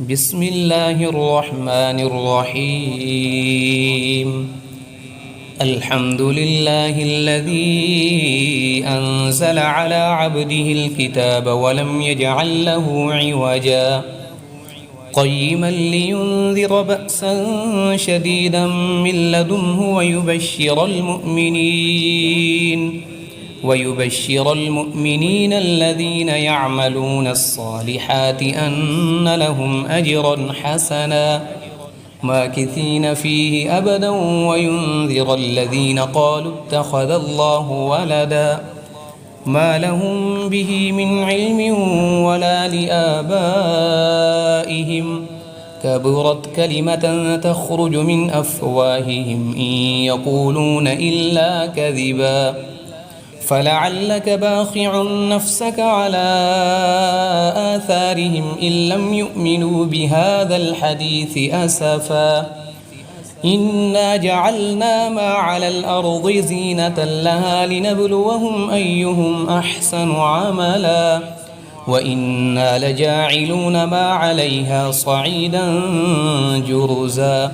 بسم الله الرحمن الرحيم. الحمد لله الذي أنزل على عبده الكتاب ولم يجعل له عوجا قيما لينذر بأسا شديدا من لدنه ويبشر المؤمنين الذين يعملون الصالحات أن لهم أجرا حسنا ماكثين فيه أبدا وينذر الذين قالوا اتخذ الله ولدا ما لهم به من علم ولا لآبائهم كبرت كلمة تخرج من أفواههم إن يقولون إلا كذبا فلعلك باخع نفسك على آثارهم إن لم يؤمنوا بهذا الحديث أسفا إنا جعلنا ما على الأرض زينة لها لنبلوهم أيهم أحسن عملا وإنا لجاعلون ما عليها صعيدا جرزا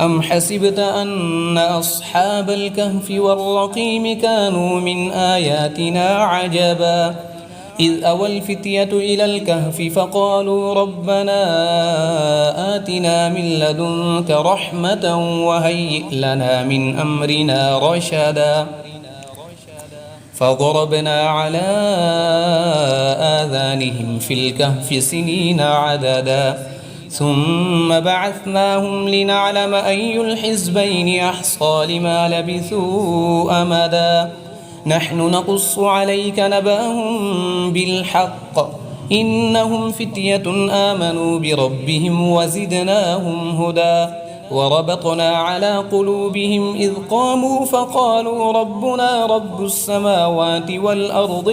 أم حسبت أن أصحاب الكهف والرقيم كانوا من آياتنا عجبا إذ أوى الفتية إلى الكهف فقالوا ربنا آتنا من لدنك رحمة وهيئ لنا من أمرنا رشدا فضربنا على آذانهم في الكهف سنين عددا ثم بعثناهم لنعلم أي الحزبين أحصى لما لبثوا أمدا نحن نقص عليك نبأهم بالحق إنهم فتية آمنوا بربهم وزدناهم هدى وربطنا على قلوبهم إذ قاموا فقالوا ربنا رب السماوات والأرض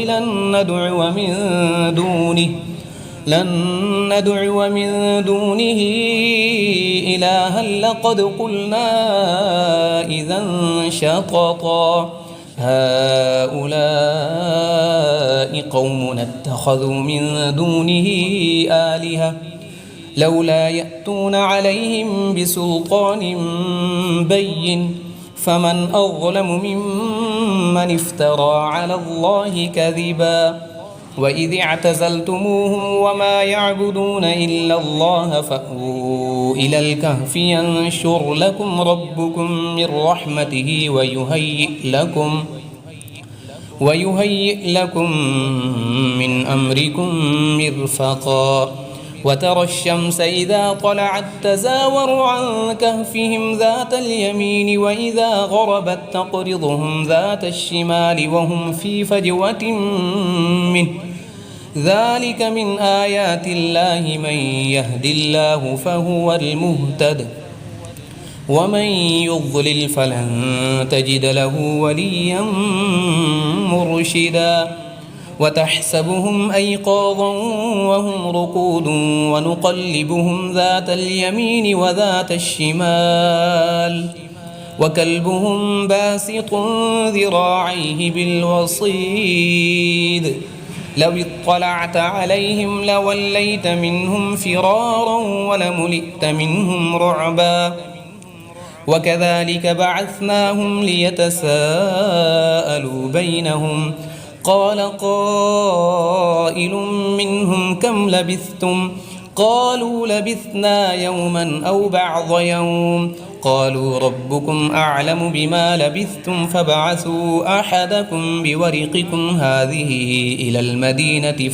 لن ندعو من دونه إلها لقد قلنا إذا شططا هؤلاء قومنا اتخذوا من دونه آلهة لولا يأتون عليهم بسلطان بين فمن أظلم ممن افترى على الله كذبا وإذ اعتزلتموهم وما يعبدون إلا الله فأووا إلى الكهف ينشر لكم ربكم من رحمته ويهيئ لكم من أمركم مرفقا وترى الشمس إذا طلعت تزاور عن كهفهم ذات اليمين وإذا غربت تقرضهم ذات الشمال وهم في فجوة منه ذلك من آيات الله من يهد الله فهو المهتد ومن يضلل فلن تجد له وليا مرشدا وتحسبهم أيقاظا وهم رقود ونقلبهم ذات اليمين وذات الشمال وكلبهم باسط ذراعيه بالوصيد لو اطلعت عليهم لوليت منهم فرارا ولملئت منهم رعبا وكذلك بعثناهم ليتساءلوا بينهم قال قائل منهم كم لبثتم قالوا لبثنا يوما أو بعض يوم قالوا ربكم أعلم بما لبثتم فابعثوا أحدكم بورقكم هذه إلى المدينة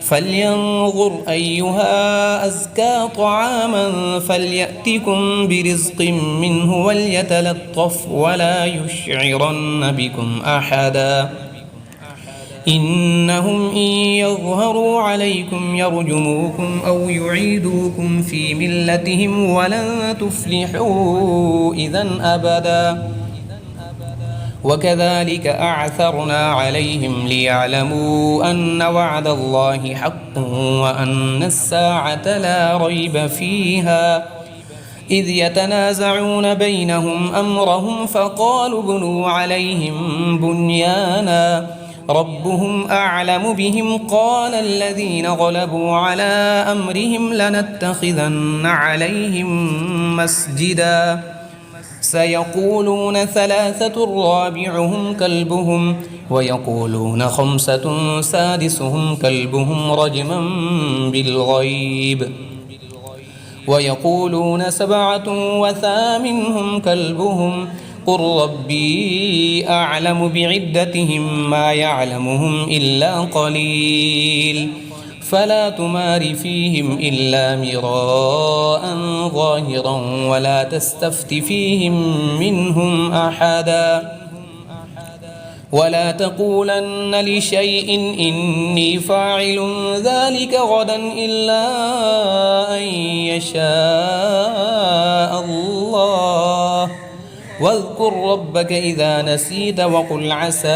فلينظر أيها أزكى طعاما فليأتكم برزق منه وليتلطف ولا يشعرن بكم أحدا إنهم إن يظهروا عليكم يرجموكم أو يعيدوكم في ملتهم ولن تفلحوا إذا أبدا وكذلك أعثرنا عليهم ليعلموا أن وعد الله حق وأن الساعة لا ريب فيها إذ يتنازعون بينهم أمرهم فقالوا ابنوا عليهم بنيانا ربهم أعلم بهم قال الذين غلبوا على أمرهم لنتخذن عليهم مسجدا سيقولون ثلاثة رابعهم كلبهم ويقولون خمسة سادسهم كلبهم رجما بالغيب ويقولون سبعة وثامنهم كلبهم قل ربي أعلم بعدتهم ما يعلمهم إلا قليل فلا تمار فيهم إلا مراء ظاهرا ولا تستفت فيهم منهم أحدا ولا تقولن لشيء إني فاعل ذلك غدا إلا أن يشاء الله واذكر ربك إذا نسيت وقل عسى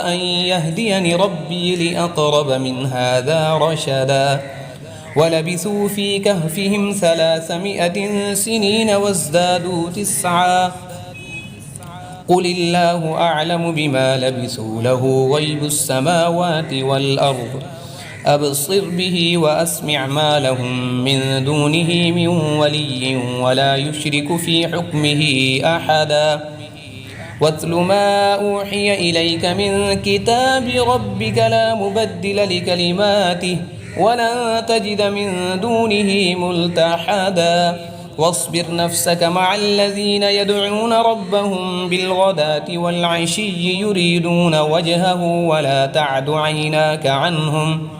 أن يهديني ربي لأقرب من هذا رشدا ولبثوا في كهفهم 300 سنين وازدادوا 9 قل الله أعلم بما لبثوا له غيب السماوات والأرض أبصر به وأسمع ما لهم من دونه من ولي ولا يشرك في حكمه أحدا واتل ما أوحي إليك من كتاب ربك لا مبدل لكلماته ولن تجد من دونه ملتحدا واصبر نفسك مع الذين يدعون ربهم بالغداة والعشي يريدون وجهه ولا تعد عيناك عنهم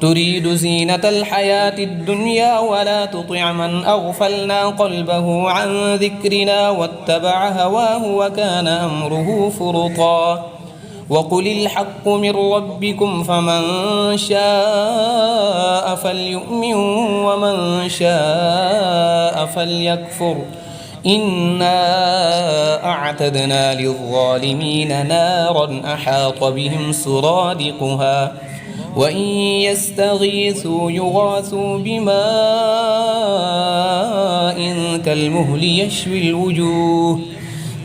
تريد زينة الحياة الدنيا ولا تطع من أغفلنا قلبه عن ذكرنا واتبع هواه وكان أمره فرطا وقل الحق من ربكم فمن شاء فليؤمن ومن شاء فليكفر إنا أعتدنا للظالمين نارا أحاط بهم سرادقها وإن يستغيثوا يغاثوا بماء كالمهل يشوي الوجوه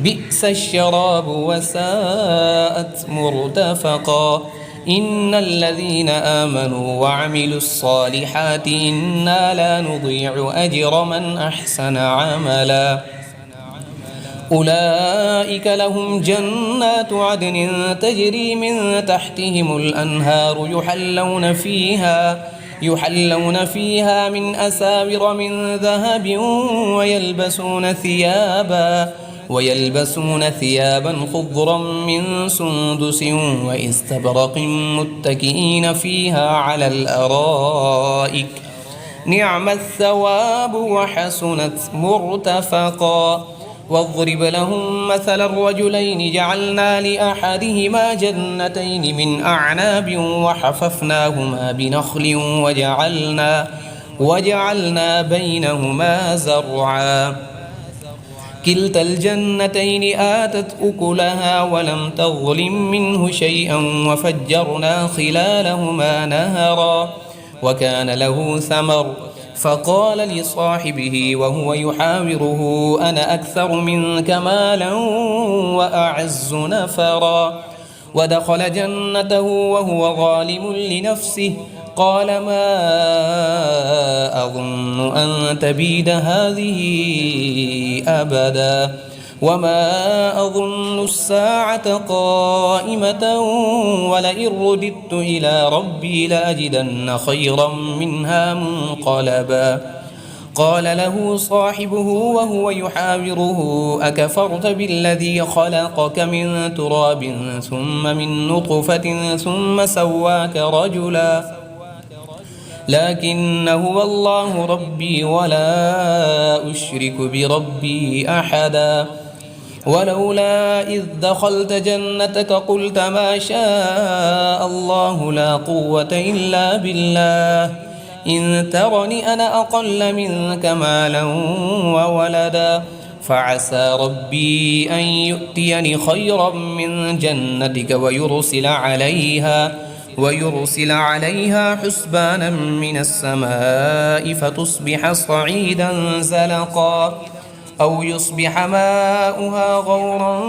بئس الشراب وساءت مرتفقا إن الذين آمنوا وعملوا الصالحات إنا لا نضيع أجر من أحسن عملا أولئك لهم جنات عدن تجري من تحتهم الأنهار يحلون فيها من أساور من ذهب ويلبسون ثيابا خضرا من سندس واستبرق متكئين فيها على الأرائك نعم الثواب وحسنت مرتفقا واضرب لهم مثل الرجلين جعلنا لأحدهما جنتين من أعناب وحففناهما بنخل وجعلنا بينهما زرعا كلتا الجنتين آتت أكلها ولم تظلم منه شيئا وفجرنا خلالهما نهرا وكان له ثمر فقال لصاحبه وهو يحاوره أنا أكثر منك مالا وأعز نفرا ودخل جنته وهو ظالم لنفسه قال ما أظن أن تبيد هذه أبدا وما أظن الساعة قائمة ولئن رددت إلى ربي لأجدن خيرا منها منقلبا قال له صاحبه وهو يحاوره أكفرت بالذي خلقك من تراب ثم من نطفة ثم سواك رجلا لكن هو الله ربي ولا أشرك بربي أحدا ولولا إذ دخلت جنتك قلت ما شاء الله لا قوة إلا بالله إن ترني أنا أقل منك مالا وولدا فعسى ربي أن يؤتيني خيرا من جنتك ويرسل عليها حسبانا من السماء فتصبح صعيدا زلقا أو يصبح ماؤها غورا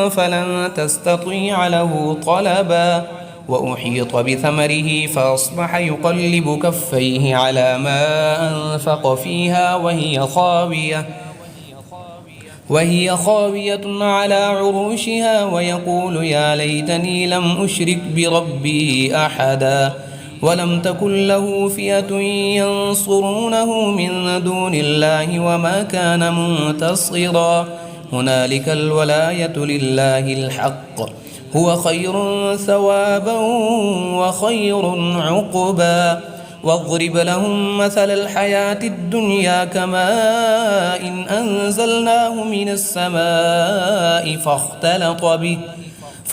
فلن تستطيع له طلبا وأحيط بثمره فأصبح يقلب كفيه على ما أنفق فيها وهي خاوية على عروشها ويقول يا ليتني لم أشرك بربي أحدا ولم تكن له فئة ينصرونه من دون الله وما كان منتصرا هنالك الولاية لله الحق هو خير ثوابا وخير عقبا واضرب لهم مثل الحياة الدنيا كماء إن أنزلناه من السماء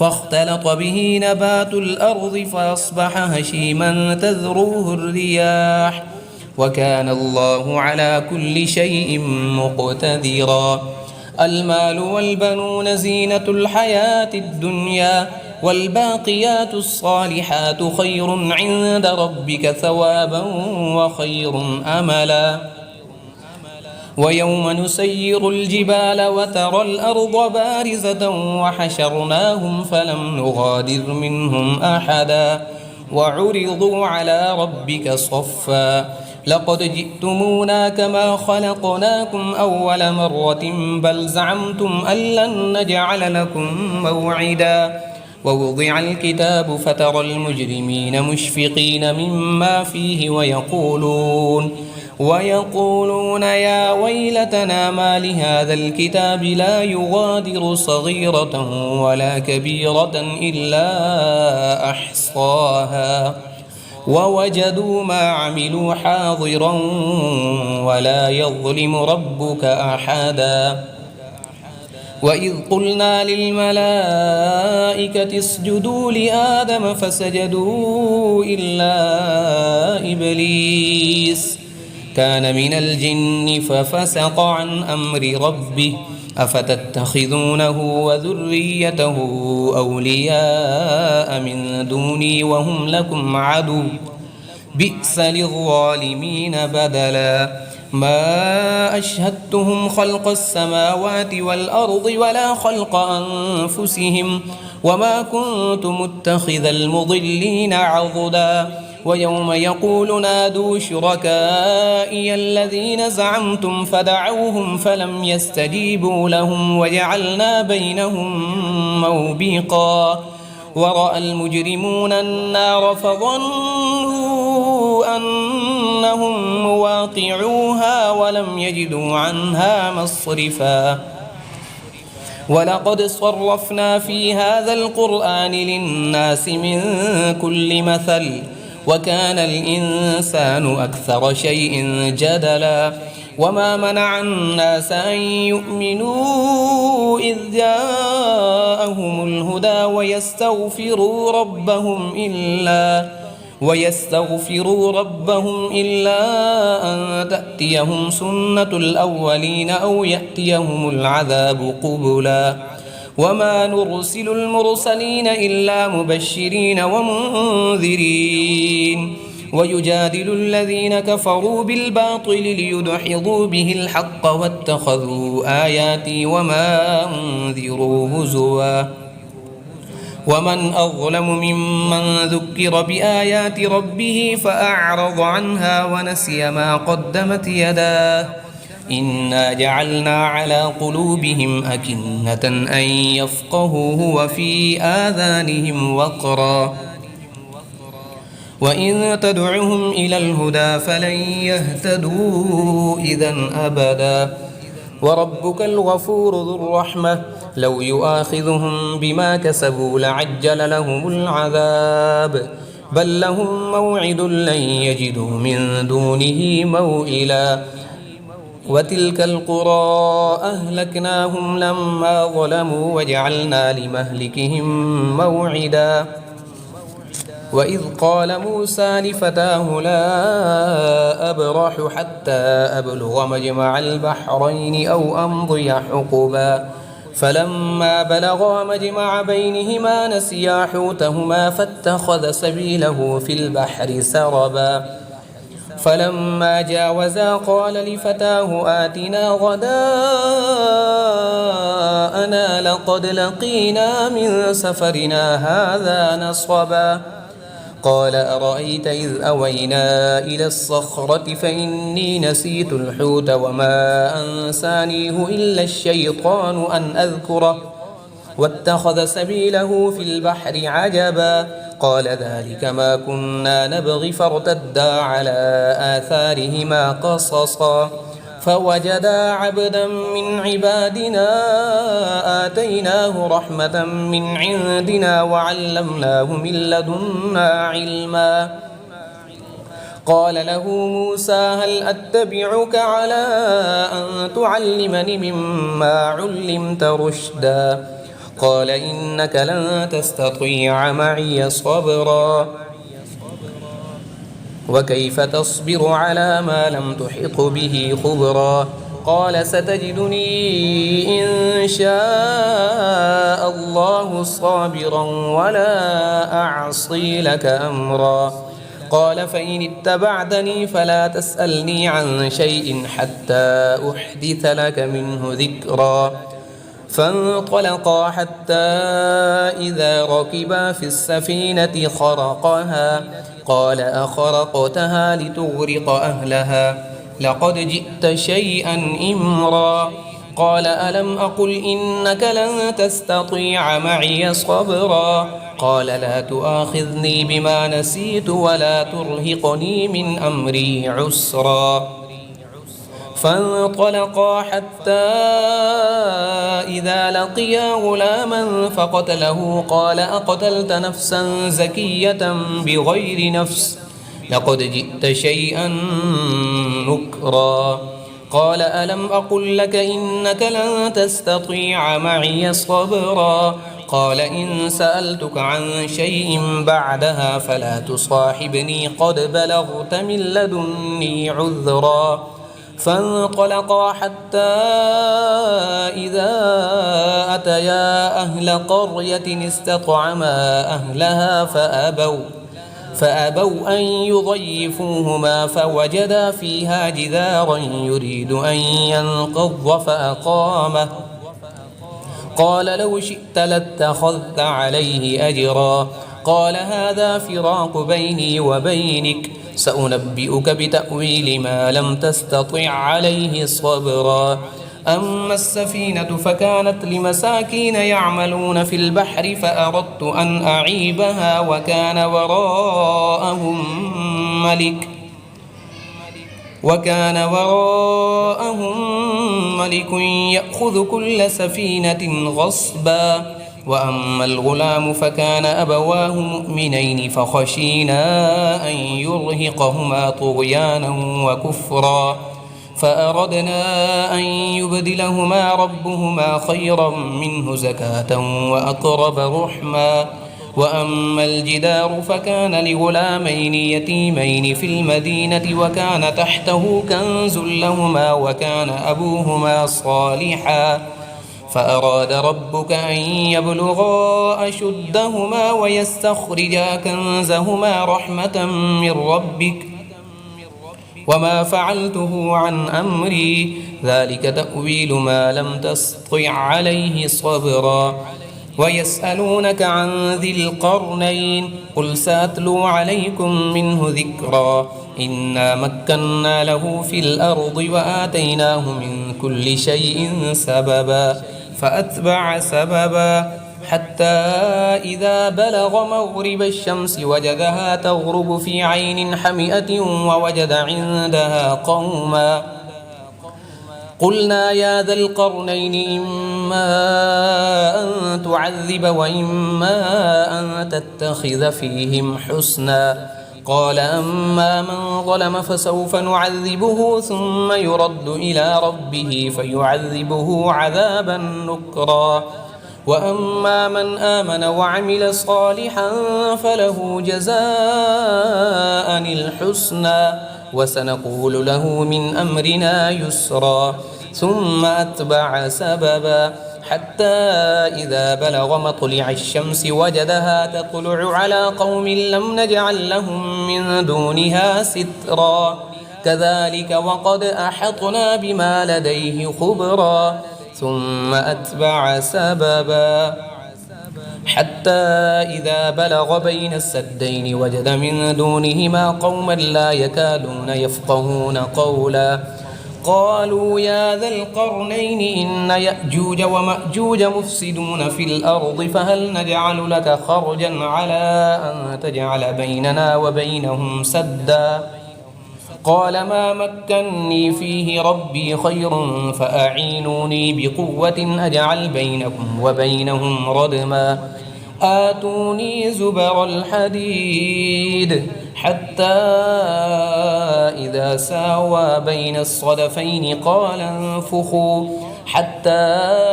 فاختلط به نبات الأرض فأصبح هشيما تذروه الرياح وكان الله على كل شيء مقتدرا المال والبنون زينة الحياة الدنيا والباقيات الصالحات خير عند ربك ثوابا وخير أملا ويوم نسير الجبال وترى الأرض بارزة وحشرناهم فلم نغادر منهم أحدا وعرضوا على ربك صفا لقد جئتمونا كما خلقناكم أول مرة بل زعمتم أن لن نجعل لكم موعدا ووضع الكتاب فترى المجرمين مشفقين مما فيه ويقولون يا ويلتنا ما لهذا الكتاب لا يغادر صغيرة ولا كبيرة إلا أحصاها ووجدوا ما عملوا حاضرا ولا يظلم ربك أحدا وإذ قلنا للملائكة اسجدوا لآدم فسجدوا إلا إبليس كان من الجن ففسق عن أمر ربه أفتتخذونه وذريته أولياء من دوني وهم لكم عدو بئس للظالمين بدلا ما أشهدتهم خلق السماوات والأرض ولا خلق أنفسهم وما كنت متخذ المضلين عضدا ويوم يقول نادوا شركائي الذين زعمتم فدعوهم فلم يستجيبوا لهم وجعلنا بينهم موبقا ورأى المجرمون النار فظنوا أنهم مواقعوها ولم يجدوا عنها مصرفا ولقد صرفنا في هذا القرآن للناس من كل مثل وكان الإنسان أكثر شيء جدلا وما منع الناس أن يؤمنوا إذ جاءهم الهدى ويستغفروا ربهم إلا أن تأتيهم سنة الأولين أو يأتيهم العذاب قبلا وما نرسل المرسلين إلا مبشرين ومنذرين ويجادل الذين كفروا بالباطل ليدحضوا به الحق واتخذوا آياتي وما أنذروا هزوا ومن أظلم ممن ذكر بآيات ربه فأعرض عنها ونسي ما قدمت يداه إنا جعلنا على قلوبهم أكنة أن يفقهوه وفي آذانهم وقرا وإن تدعهم إلى الهدى فلن يهتدوا إذا أبدا وربك الغفور ذو الرحمة لو يؤاخذهم بما كسبوا لعجل لهم العذاب بل لهم موعد لن يجدوا من دونه موئلا وتلك القرى أهلكناهم لما ظلموا وجعلنا لمهلكهم موعدا وإذ قال موسى لفتاه لا أبرح حتى أبلغ مجمع البحرين أو أمضي حقبا فلما بلغا مجمع بينهما نسيا حوتهما فاتخذ سبيله في البحر سربا فلما جاوزا قال لفتاه آتنا غداءنا لقد لقينا من سفرنا هذا نصبا قال أرأيت إذ أوينا إلى الصخرة فإني نسيت الحوت وما أنسانيه إلا الشيطان أن أذكره واتخذ سبيله في البحر عجبا قال ذلك ما كنا نبغي فارتدا على آثارهما قصصا فوجدا عبدا من عبادنا آتيناه رحمة من عندنا وعلمناه من لدنا علما قال له موسى هل أتبعك على أن تعلمني مما علمت رشدا قال إنك لن تستطيع معي صبرا وكيف تصبر على ما لم تحط به خبرا قال ستجدني إن شاء الله صابرا ولا أعصي لك أمرا قال فإن اتبعتني فلا تسألني عن شيء حتى أحدث لك منه ذكرا فانطلقا حتى إذا ركبا في السفينة خرقها قال أخرقتها لتغرق أهلها لقد جئت شيئا إمرا قال ألم أقل إنك لن تستطيع معي صبرا قال لا تؤاخذني بما نسيت ولا ترهقني من أمري عسرا فانطلقا حتى إذا لقيا غلاما فقتله قال أقتلت نفسا زكية بغير نفس لقد جئت شيئا نكرا قال ألم أقل لك إنك لن تستطيع معي صبرا قال إن سألتك عن شيء بعدها فلا تصاحبني قد بلغت من لدني عذرا فانطلقا حتى إذا أتيا أهل قرية استطعما أهلها فأبوا أن يضيفوهما فوجدا فيها جدارا يريد أن ينقض فأقامه قال لو شئت لاتخذت عليه أجرا قال هذا فراق بيني وبينك سأنبئك بتأويل ما لم تستطع عليه صبرا أما السفينة فكانت لمساكين يعملون في البحر فأردت أن أعيبها وكان وراءهم ملك يأخذ كل سفينة غصبا وأما الغلام فكان أبواه مؤمنين فخشينا أن يرهقهما طغيانا وكفرا فأردنا أن يبدلهما ربهما خيرا منه زكاة وأقرب رحما وأما الجدار فكان لغلامين يتيمين في المدينة وكان تحته كنز لهما وكان أبوهما صالحا فأراد ربك أن يبلغا أشدهما ويستخرجا كنزهما رحمة من ربك وما فعلته عن أمري ذلك تأويل ما لم تستطع عليه صبرا ويسألونك عن ذي القرنين قل سأتلو عليكم منه ذكرا إنا مكنا له في الأرض وآتيناه من كل شيء سببا فأتبع سببا حتى إذا بلغ مغرب الشمس وجدها تغرب في عين حمئة ووجد عندها قوما قلنا يا ذا القرنين إما أن تعذب وإما أن تتخذ فيهم حسنا قال أما من ظلم فسوف نعذبه ثم يرد إلى ربه فيعذبه عذابا نكرا وأما من آمن وعمل صالحا فله جزاء الحسنى وسنقول له من أمرنا يسرا ثم أتبع سببا حتى إذا بلغ مطلع الشمس وجدها تطلع على قوم لم نجعل لهم من دونها سترا كذلك وقد أحطنا بما لديه خبرا ثم أتبع سببا حتى إذا بلغ بين السدين وجد من دونهما قوما لا يكادون يفقهون قولا قالوا يا ذا القرنين إن يأجوج ومأجوج مفسدون في الأرض فهل نجعل لك خرجا على أن تجعل بيننا وبينهم سدا قال ما مكني فيه ربي خير فأعينوني بقوة أجعل بينكم وبينهم ردما آتوني زبر الحديد حتى إذا ساوى بين الصدفين قال انفخوا حتى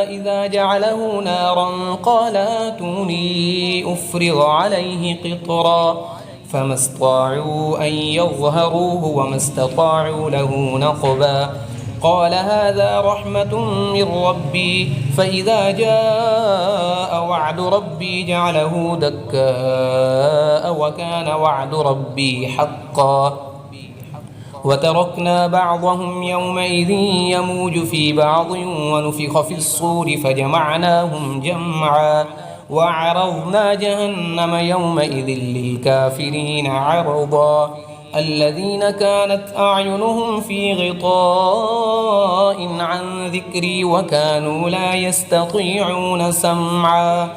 إذا جعله نارا قال آتوني أفرغ عليه قطرا فما استطاعوا أن يظهروه وما استطاعوا له نقبا قال هذا رحمة من ربي فإذا جاء وعد ربي جعله دكاء وكان وعد ربي حقا وتركنا بعضهم يومئذ يموج في بعض ونفخ في الصور فجمعناهم جمعا وعرضنا جهنم يومئذ للكافرين عرضا الذين كانت أعينهم في غطاء عن ذكري وكانوا لا يستطيعون سمعا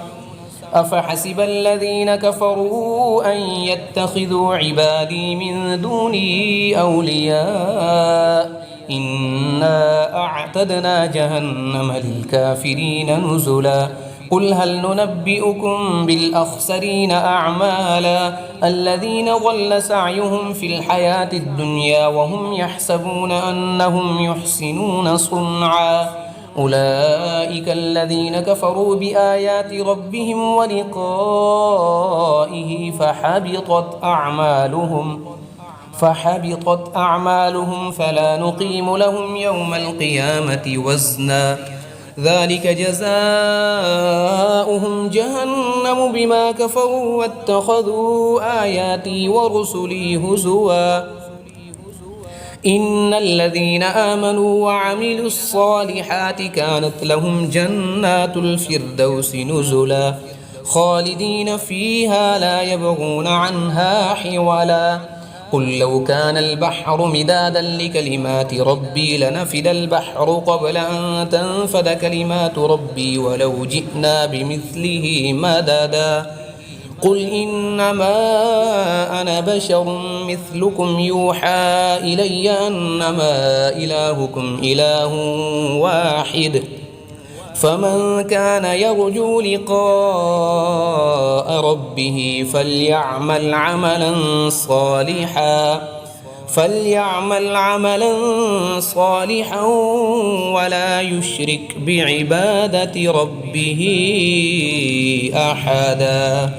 أفحسب الذين كفروا أن يتخذوا عبادي من دوني أولياء إنا أعتدنا جهنم للكافرين نزلا قل هل ننبئكم بالأخسرين أعمالا الذين ضل سعيهم في الحياة الدنيا وهم يحسبون أنهم يحسنون صنعا أولئك الذين كفروا بآيات ربهم ولقائه فحبطت أعمالهم فلا نقيم لهم يوم القيامة وزنا ذلك جزاؤهم جهنم بما كفروا واتخذوا آياتي ورسلي هزوا إن الذين آمنوا وعملوا الصالحات كانت لهم جنات الفردوس نزلا خالدين فيها لا يبغون عنها حولا قل لو كان البحر مدادا لكلمات ربي لنفد البحر قبل أن تنفد كلمات ربي ولو جئنا بمثله مددا قل إنما أنا بشر مثلكم يوحى إلي أنما إلهكم إله واحد فمن كان يرجو لقاء ربه فليعمل عملا صالحا ولا يشرك بعبادة ربه أحدا.